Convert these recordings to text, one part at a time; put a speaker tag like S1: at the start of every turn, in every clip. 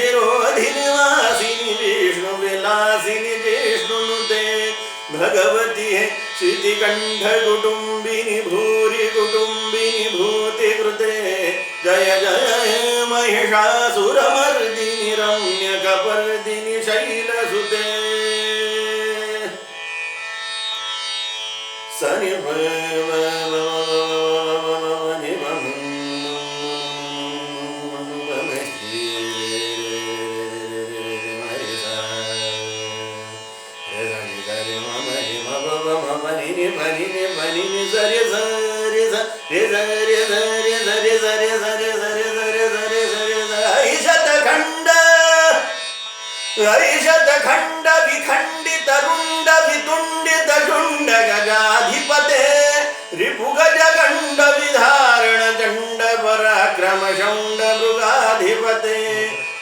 S1: शिरोधिनिवासिनि विष्णु विलासिनि जिष्णुनुते भगवती श्रुतिकण्ठ कुटुम्बिनि भूरि कुटुम्बिनि भूतिकृते जय जय महिषासुरमर्दिनि रम्यकपर्दिनि शैलसुते सनि ऐशतखण्ड विखण्डित रुण्ड वितुण्डित शुण्ड गजाधिपते रिपुगजगण्ड विधारण दण्ड पराक्रम शौण्ड मृगाधिपते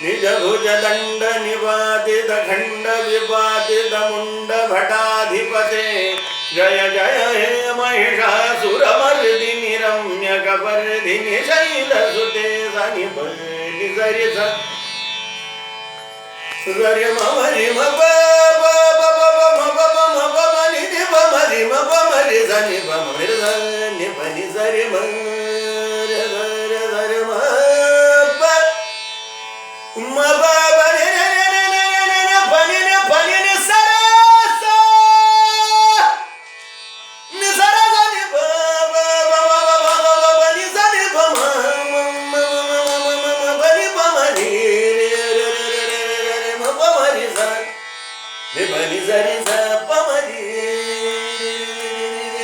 S1: निज भुज दण्ड निवादित खण्ड विवादित मुण्ड भटाधिपते जय जय हे महिषासुरमर्दिनि रम्यकपर्दिनि शैलसुते सनि नि सरि स गरि मम रि म प प प प म प प म प म नि नि प म रि म प म रि स नि प म रि स नि प नि स रि म रि स रि स रि म प म प प नि नि नि नि नि नि नि प नि नि प नि नि स रि स नि स रि स नि प प प प प नि स नि प म म प नि प म रि नि बनि सरि स प म रि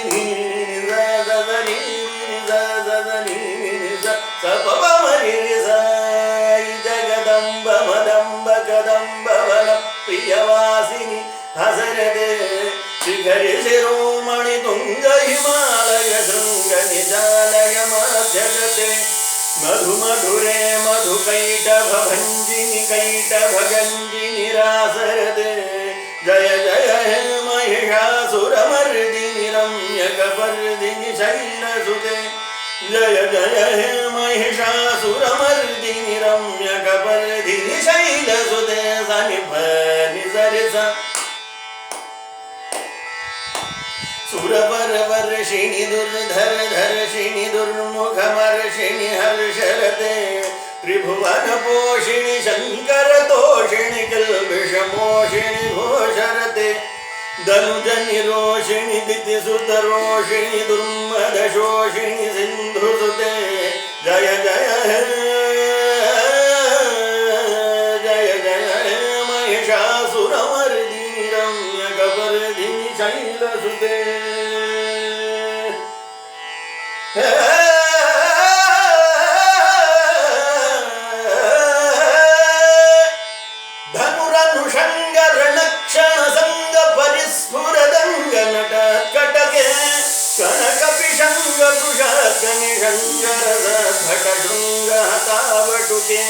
S1: नि स स स नि स स स नि स स प प म रि स जगदम्ब मदम्ब कदम्ब वन प्रियवासिनि हसरते शिखरि शिरोमणि तुंग हिमालय शृंग निजालय मध्यगते मधु मधुरे मधु कैटभ भंजिनि कैटभ गंजिनि रासरते जय जय हे महिषासुरमर्दिनि रम्यकपर्दिनि शैलसुते जय जय हे महिषासुरमर्दिनि रम्यकपर्दिनि शैलसुते सनि प नि सरि स सुरवरवर्षिणि दुर्धर धर्षिणि दुर्मुखमर्षिणि हर्षरते त्रिभुवन पोषिणि शंकर तोषिणि किल्बिषमोषिणि घोषरते धनुजनि रोषिणि दितिसुत रोषिणि दुर्मदशोषिणि सिन्धुसुते जय जय हे जय जय हे महिषासुरमर्दिनि रम्यकपर्दिनि ಶೈಲಸುತೆ ಧನುರನುಷಂಗ ರಣಕ್ಷಣ ಸಂಗ ಪರಿಸ್ಫುರದಂಗ ನಟ ಕಟಕೆ ಕನಕ ಪಿಶಂಗ ವೃಷಾರ್ಕನಿಷಂಗರದ ಭಟ ಶೃಂಗ ಹತಾವಟುಕೆ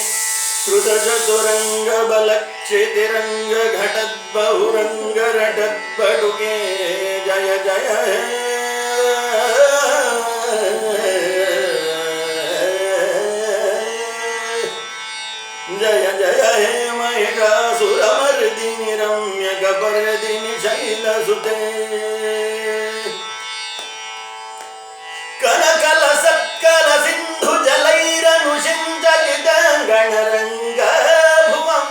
S1: ಶ್ರುತ ಚತುರಂಗ ಬಲಕ್ಷಿತಿರಂಗ ಘಟದ್ಬಹುರಂಗ ರಟದ್ಬಡುಕೆ ಜಯ ಜಯ ಜಯ ಜಯ ಹೇ ಮಹಿಷಾಸುರಮರ್ದಿನಿ ರಮ್ಯ ಕಪರ್ದಿನಿ ಶೈಲಸುತೆ ಕನಕಲ ಸತ್ಕಲ ಸಿಂಧು ಜಲೈರನುಷಿಂಚಲಿತ ಗಣರಂಗ ಭುವಂ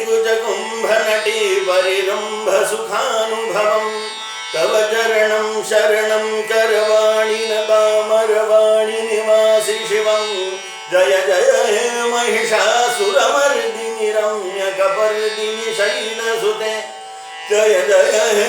S1: ಶಚೀಗುಜಕುಂಭನಟಿ ಪರಿರಂಭ ಸುಖಾನುಭವಂ ತವ ಚರಣಂ ಶರಣಂ ಕರವಾಣಿ ನತಾಮರವಾಣಿ ನಿವಾಸಿ ಶಿವಂ ಜಯ ಜಯ ಹೇ ಮಹಿಷಾಸುರಮರ್ದಿನಿ ರಮ್ಯ ಕಪರ್ದಿನಿ ಶೈಲಸುತೆ ಜಯ ಜಯ ಹೇ